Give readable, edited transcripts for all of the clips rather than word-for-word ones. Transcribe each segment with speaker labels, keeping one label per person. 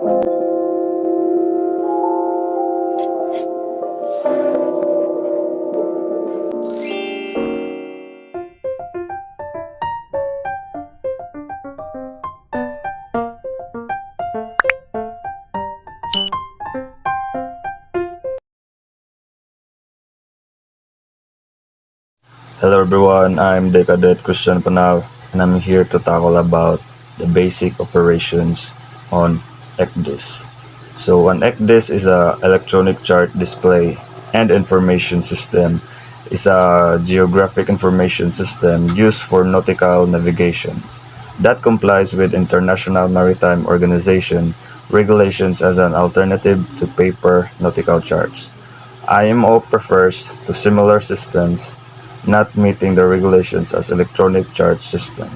Speaker 1: Hello everyone, I'm the Cadet Christian Panal and I'm here to tackle about the basic operations on Ecdis. So an Ecdis is a electronic chart display and information system. Is a geographic information system used for nautical navigation that complies with International Maritime Organization regulations as an alternative to paper nautical charts. IMO prefers to similar systems not meeting the regulations as electronic chart system.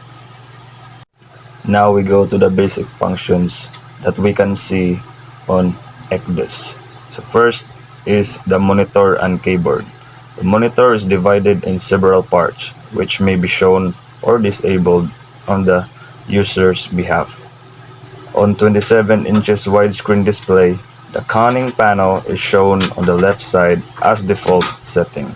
Speaker 1: Now we go to the basic functions that we can see on Ecdis. So first is the monitor and keyboard. The monitor is divided in several parts which may be shown or disabled on the user's behalf. On 27 inches widescreen display, the conning panel is shown on the left side as default setting.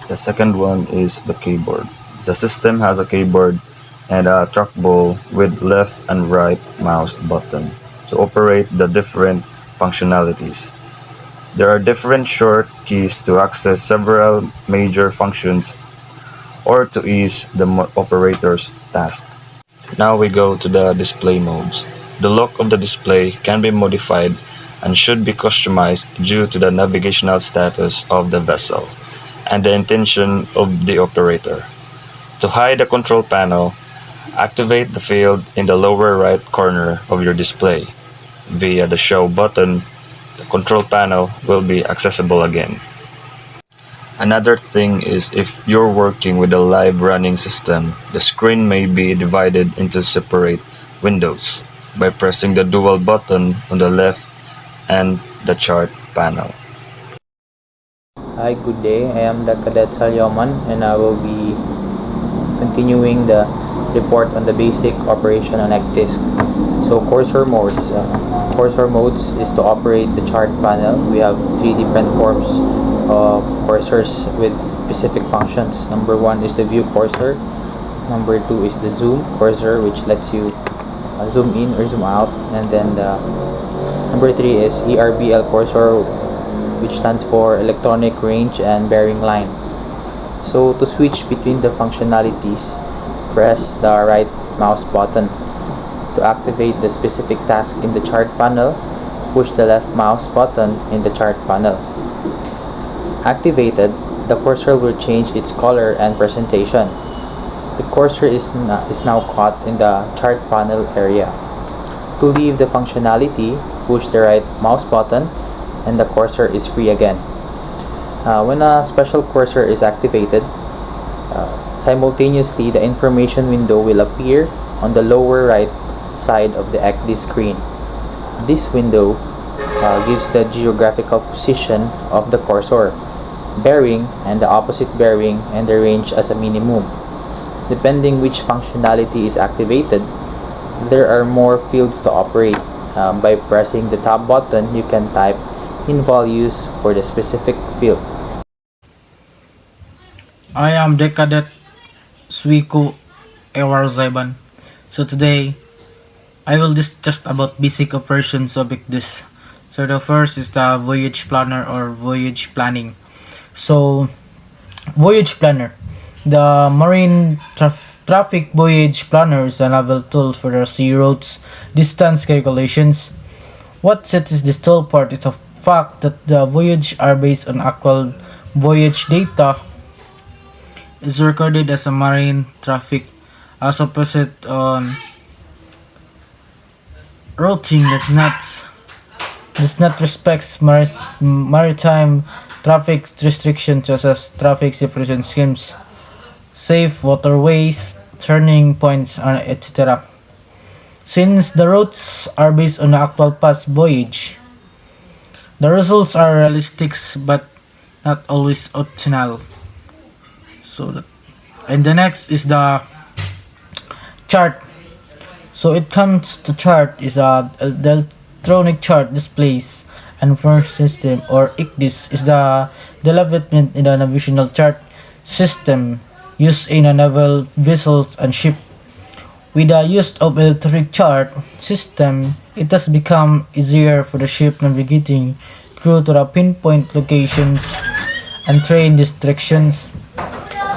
Speaker 1: The second one is the keyboard. The system has a keyboard and a trackball with left and right mouse button to operate the different functionalities. There are different short keys to access several major functions or to ease the operator's task. Now we go to the display modes. The look of the display can be modified and should be customized due to the navigational status of the vessel and the intention of the operator. To hide the control panel, activate the field in the lower right corner of your display. Via the show button, the control panel will be accessible again. Another thing is if you're working with a live running system, the screen may be divided into separate windows by pressing the dual button on the left and the chart panel.
Speaker 2: Hi, good day. I am the Cadet Salyoman and I will be continuing the report on the basic operation on Ecdis. So cursor modes. Cursor modes is to operate the chart panel. We have three different forms of cursors with specific functions. Number one is the view cursor. Number two is the zoom cursor, which lets you zoom in or zoom out. And then number three is ERBL cursor, which stands for electronic range and bearing line. So to switch between the functionalities, press the right mouse button. To activate the specific task in the chart panel, push the left mouse button in the chart panel. Activated, the cursor will change its color and presentation. The cursor is now caught in the chart panel area. To leave the functionality, push the right mouse button and the cursor is free again. When a special cursor is activated, simultaneously the information window will appear on the lower right side of the Ecdis screen. This window gives the geographical position of the cursor, bearing and the opposite bearing, and the range as a minimum. Depending which functionality is activated, there are more fields to operate. By pressing the top button, you can type in values for the specific field.
Speaker 3: I am the Cadet Suiko Ewarzaiban. So today, I will discuss about basic operations of Ecdis. So the first is the voyage planner or voyage planning. So voyage planner, the marine traffic voyage planner is a novel tool for the sea routes distance calculations. What sets this tool apart is the fact that the voyage are based on actual voyage data is recorded as a marine traffic as opposite on routing does not respects maritime traffic restrictions such as traffic separation schemes, safe waterways, turning points, and etc. Since the routes are based on the actual past voyage, the results are realistic but not always optimal. And the next is the chart. So it comes to chart is a electronic chart displays and information system, or Ecdis, is the development in the navigational chart system used in a naval vessels and ship. With the use of electronic chart system, it has become easier for the ship navigating crew to the pinpoint locations and train directions.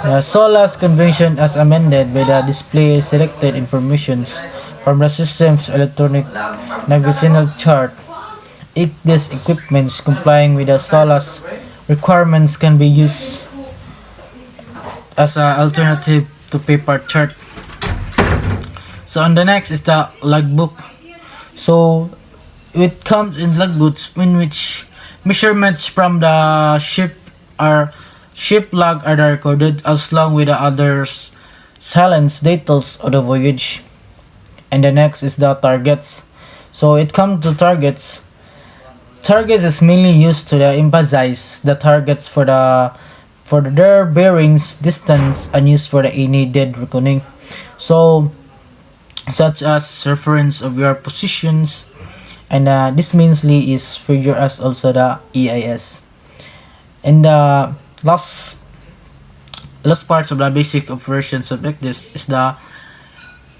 Speaker 3: The SOLAS convention as amended by the display selected informations from the system's electronic navigational chart. If these equipments complying with the SOLAS requirements can be used as an alternative to paper chart. So on the next is the logbook. So it comes in logbooks in which measurements from the ship log are recorded as long with the others silence details of the voyage. And the next is the targets. So it comes to targets. Targets is mainly used to emphasize the targets for their bearings, distance, and used for the any dead reckoning. So such as reference of your positions, and this mainly is figure as also the EIS. And the last parts of the basic operations of like this is the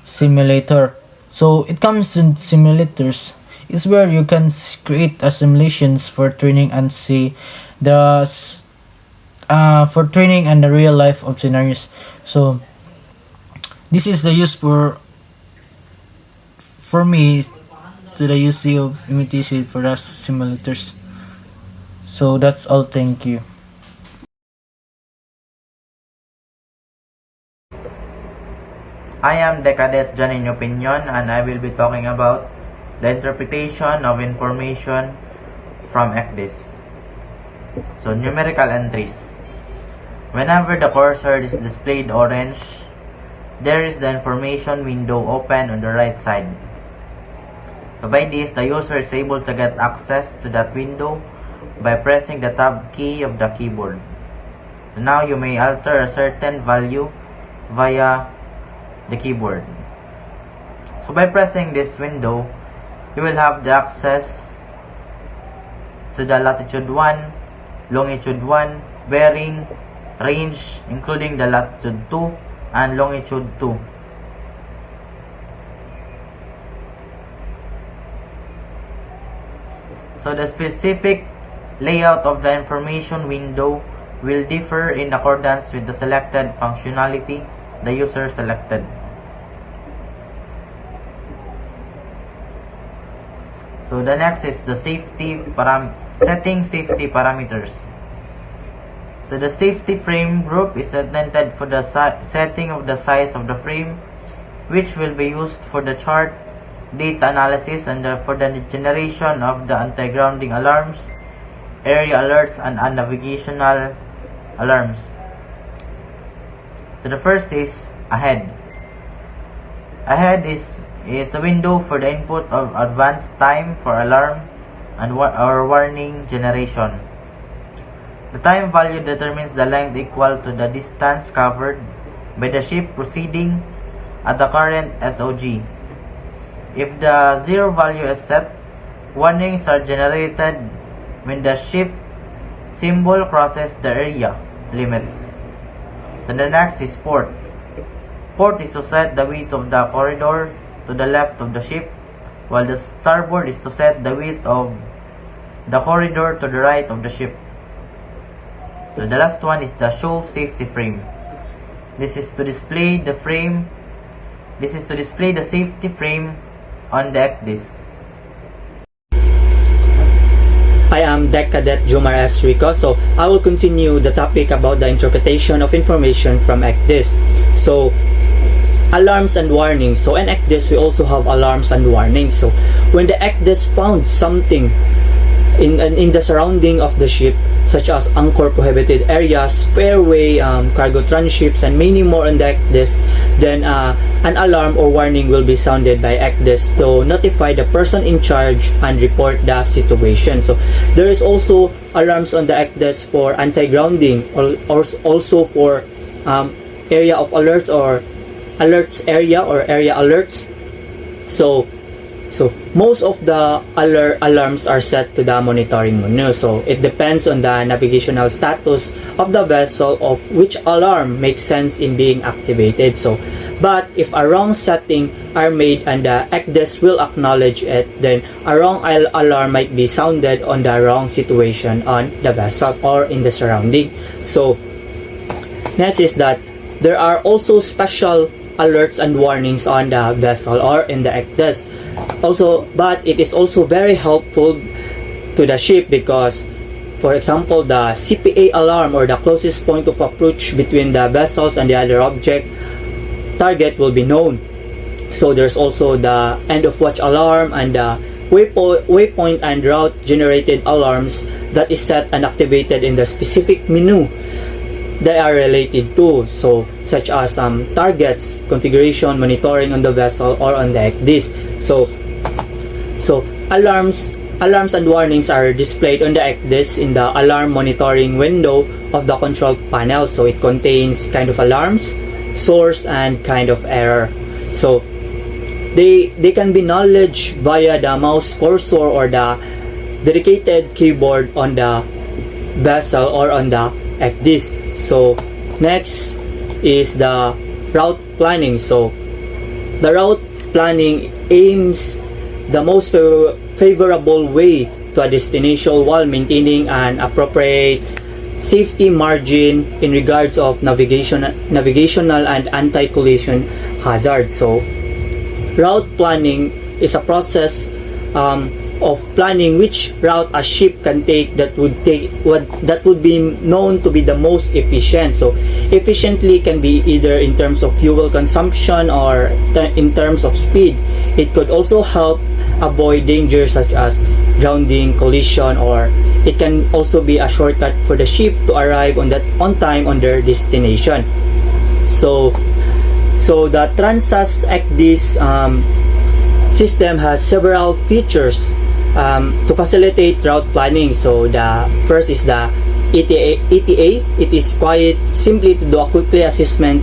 Speaker 3: simulator. So it comes in simulators. It's where you can create simulations for training and see the for training and the real life of scenarios. So this is the use for me to the use of imitation for the simulators. So that's all. Thank you.
Speaker 4: I am the Cadet John in Opinion, and I will be talking about the interpretation of information from Ecdis. So, numerical entries. Whenever the cursor is displayed orange, there is the information window open on the right side. So by this, the user is able to get access to that window by pressing the tab key of the keyboard. So now you may alter a certain value via the keyboard. So by pressing this window, you will have the access to the latitude 1, longitude 1, bearing, range, including the latitude 2 and longitude 2. So the specific layout of the information window will differ in accordance with the selected functionality the user selected. So the next is the setting safety parameters. So the safety frame group is intended for the setting of the size of the frame, which will be used for the chart, data analysis, and for the generation of the anti-grounding alarms, area alerts, and navigational alarms. So the first is ahead. Ahead is a window for the input of advanced time for alarm and or warning generation. The time value determines the length equal to the distance covered by the ship proceeding at the current SOG. If the zero value is set, warnings are generated when the ship symbol crosses the area limits. So the next is port. Port is to set the width of the corridor to the left of the ship, while the starboard is to set the width of the corridor to the right of the ship. So the last one is the show safety frame. This is to display the safety frame on the Ecdis.
Speaker 5: I am Deck Cadet Jomar S. Rico. So I will continue the topic about the interpretation of information from Ecdis. So alarms and warnings. So in Ecdis, we also have alarms and warnings. So when the Ecdis found something in the surrounding of the ship, such as anchor prohibited areas, fairway, cargo tranships, and many more on the Ecdis, then an alarm or warning will be sounded by Ecdis to notify the person in charge and report the situation. So there is also alarms on the Ecdis for anti-grounding, or also for area of alerts or alerts area or area alerts. So So most of the alarms are set to the monitoring menu. So it depends on the navigational status of the vessel of which alarm makes sense in being activated. So but if a wrong setting are made and the Ecdis will acknowledge it, then a wrong alarm might be sounded on the wrong situation on the vessel or in the surrounding. So next is that there are also special alerts and warnings on the vessel or in the Ecdis. Also, but it is also very helpful to the ship because, for example, the CPA alarm or the closest point of approach between the vessels and the other object target will be known. So there's also the end of watch alarm and the waypoint and route generated alarms that is set and activated in the specific menu they are related to, so such as targets, configuration, monitoring on the vessel or on the Ecdis. So alarms and warnings are displayed on the Ecdis in the alarm monitoring window of the control panel. So it contains kind of alarms, source, and kind of error. So they can be knowledge via the mouse cursor or the dedicated keyboard on the vessel or on the Ecdis. So next is the route planning. So the route planning aims the most favorable way to a destination while maintaining an appropriate safety margin in regards of navigational and anti-collision hazards. So route planning is a process of planning which route a ship can take that would be known to be the most efficient. So efficiently can be either in terms of fuel consumption or in terms of speed. It could also help avoid dangers such as grounding, collision, or it can also be a shortcut for the ship to arrive on time on their destination. So the Transas Ecdis system has several features to facilitate route planning. So the first is the ETA. It is quite simply to do a quickly assessment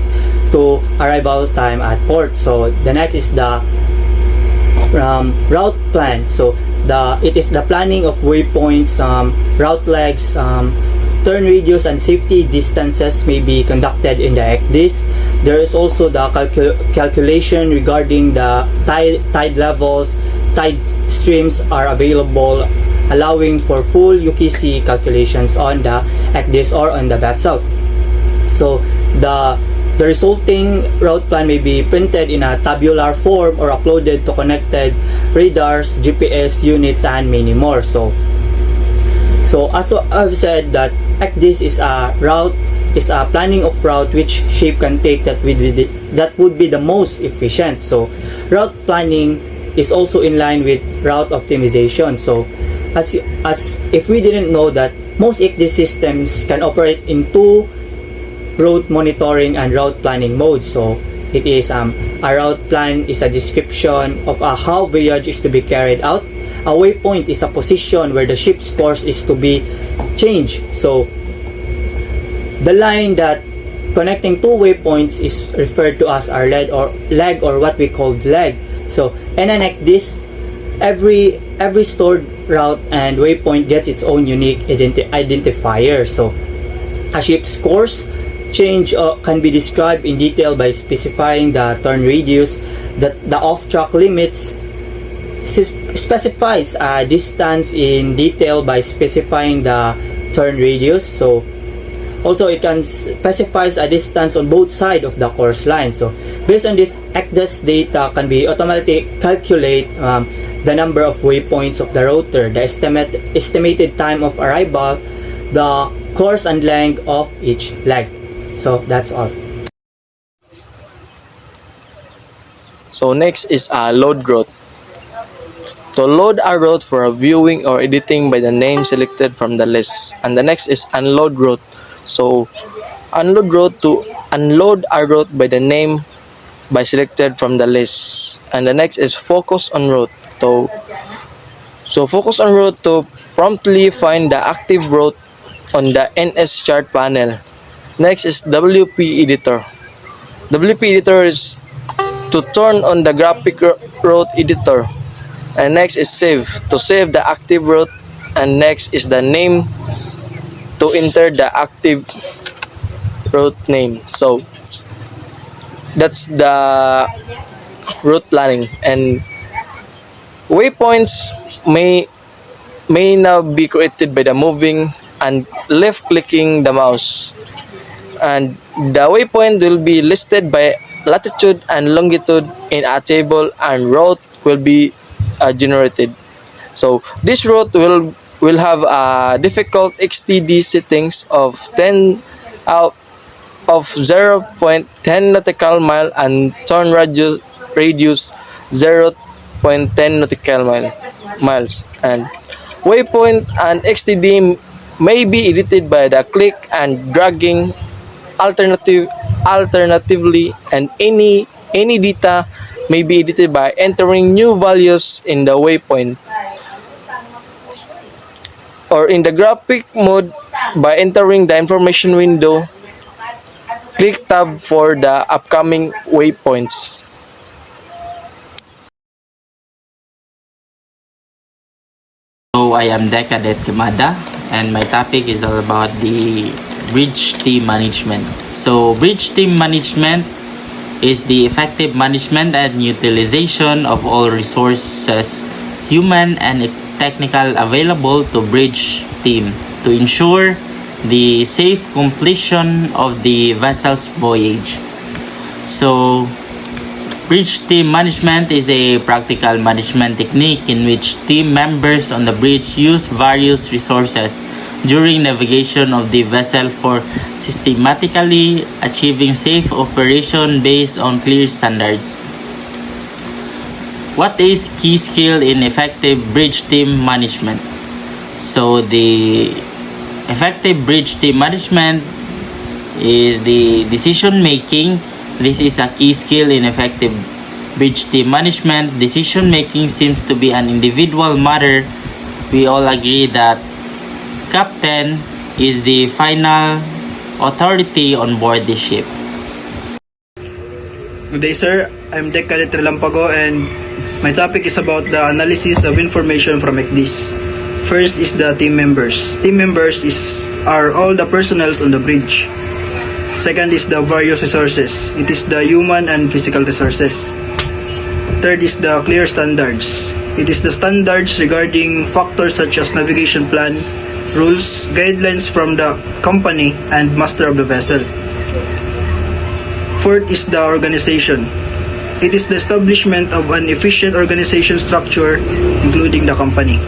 Speaker 5: to arrival time at port. So the next is the route plan. So it is the planning of waypoints, route legs, turn radius, and safety distances may be conducted in the Ecdis. There is also the calculation regarding the tide levels. Tide streams are available, allowing for full UKC calculations on the Ecdis or on the vessel. So the resulting route plan may be printed in a tabular form or uploaded to connected radars, GPS units, and many more. So as I've said, that Ecdis is a planning of route which ship can take that would be the most efficient. So route planning is also in line with route optimization. So as if we didn't know that most Ecdis systems can operate in two route monitoring and route planning modes. So it is a route plan is a description of how voyage is to be carried out. A waypoint is a position where the ship's course is to be changed. So the line that connecting two waypoints is referred to as our leg or what we call leg. So in an Ecdis, every stored route and waypoint gets its own unique identifier. So a ship's course change can be described in detail by specifying the turn radius, the off-track limits, specifies a distance in detail by specifying the turn radius. So also it can specifies a distance on both sides of the course line. So based on this Ecdis data can be automatically calculate the number of waypoints of the rotor, the estimated time of arrival, the course and length of each leg. So that's all.
Speaker 6: So next is load growth. To load a route for a viewing or editing by the name selected from the list. And the next is unload route. So unload route to unload a route by the name by selected from the list. And the next is focus on route. So focus on route to promptly find the active route on the NS chart panel. Next is WP editor. WP editor is to turn on the graphic route editor. And next is save, to save the active route. And next is the name, to enter the active route name. So that's the route planning. And waypoints may now be created by the moving and left clicking the mouse, and the waypoint will be listed by latitude and longitude in a table, and route will be generated. So this route will have a difficult XTD settings of 10 out of 0.10 nautical mile and turn radius 0.10 miles. And waypoint and XTD may be edited by the click and dragging alternatively, and any data may be edited by entering new values in the waypoint, or in the graphic mode by entering the information window. Click tab for the upcoming waypoints.
Speaker 7: So I am Decadet Kimada, and my topic is all about the bridge team management. So bridge team management is the effective management and utilization of all resources, human and technical, available to bridge team to ensure the safe completion of the vessel's voyage. So bridge team management is a practical management technique in which team members on the bridge use various resources during navigation of the vessel for systematically achieving safe operation based on clear standards. What is key skill in effective bridge team management? So the effective bridge team management is the decision making. This is a key skill in effective bridge team management. Decision making seems to be an individual matter. We all agree that captain is the final authority on board the ship.
Speaker 8: Good day, sir. I'm Decadet Relampago, and my topic is about the analysis of information from Ecdis. First is the team members. Team members are all the personnel on the bridge. Second is the various resources. It is the human and physical resources. Third is the clear standards. It is the standards regarding factors such as navigation plan, rules, guidelines from the company and master of the vessel. Fourth is the organization. It is the establishment of an efficient organization structure, including the company.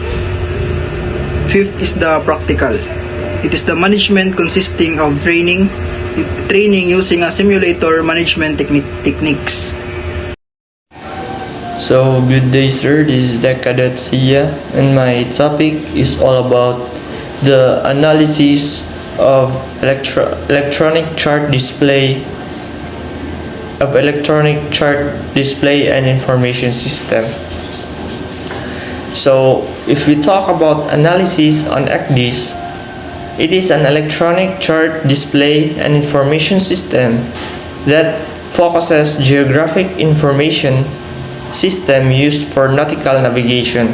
Speaker 8: Fifth is the practical. It is the management consisting of training using a simulator management techniques.
Speaker 9: So good day, sir. This is Decadet Sia, and my topic is all about the analysis of electronic chart display and information system. So if we talk about analysis on Ecdis, it is an electronic chart display and information system that focuses geographic information system used for nautical navigation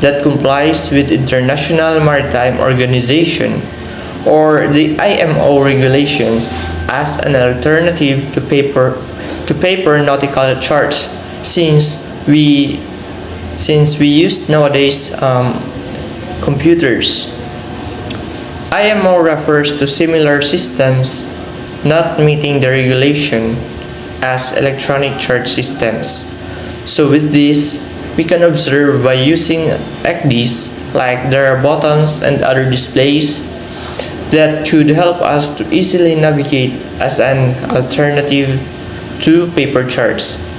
Speaker 9: that complies with International Maritime Organization or the IMO regulations as an alternative to paper nautical charts, since we use nowadays computers. IMO refers to similar systems not meeting the regulation as electronic chart systems. So with this, we can observe by using Ecdis, like there are buttons and other displays that could help us to easily navigate as an alternative to paper charts.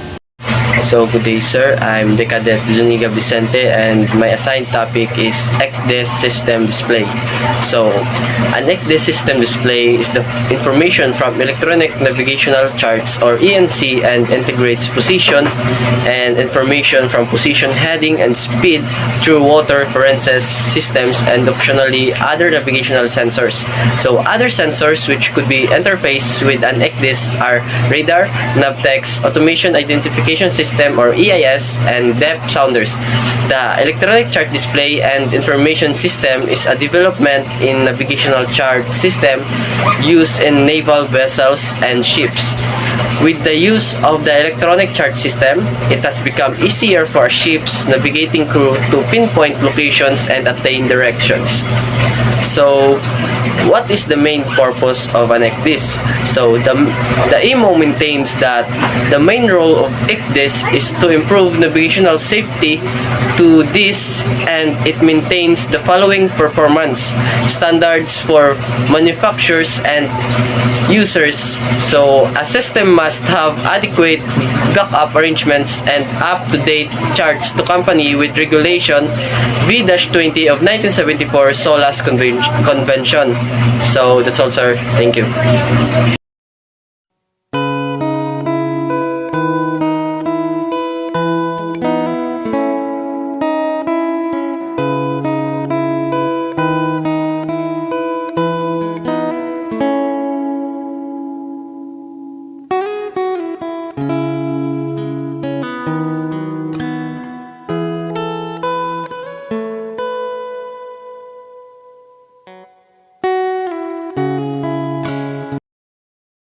Speaker 10: So good day, sir. I'm Decadet Zuniga Vicente, and my assigned topic is Ecdis system display. So an Ecdis system display is the information from electronic navigational charts or ENC, and integrates position and information from position, heading, and speed through water references systems and optionally other navigational sensors. So other sensors which could be interfaced with an Ecdis are radar, navtex, automation identification system, System or EIS and depth sounders. The electronic chart display and information system is a development in navigational chart system used in naval vessels and ships. With the use of the electronic chart system, it has become easier for a ship's navigating crew to pinpoint locations and attain directions. So, what is the main purpose of an Ecdis? So, the EMO maintains that the main role of Ecdis is to improve navigational safety to this, and it maintains the following performance standards for manufacturers and users. So, a system must have adequate backup arrangements and up-to-date charts to company with regulation V-20 of 1974 SOLAS Convention. So that's all, sir. Thank you.
Speaker 2: Thank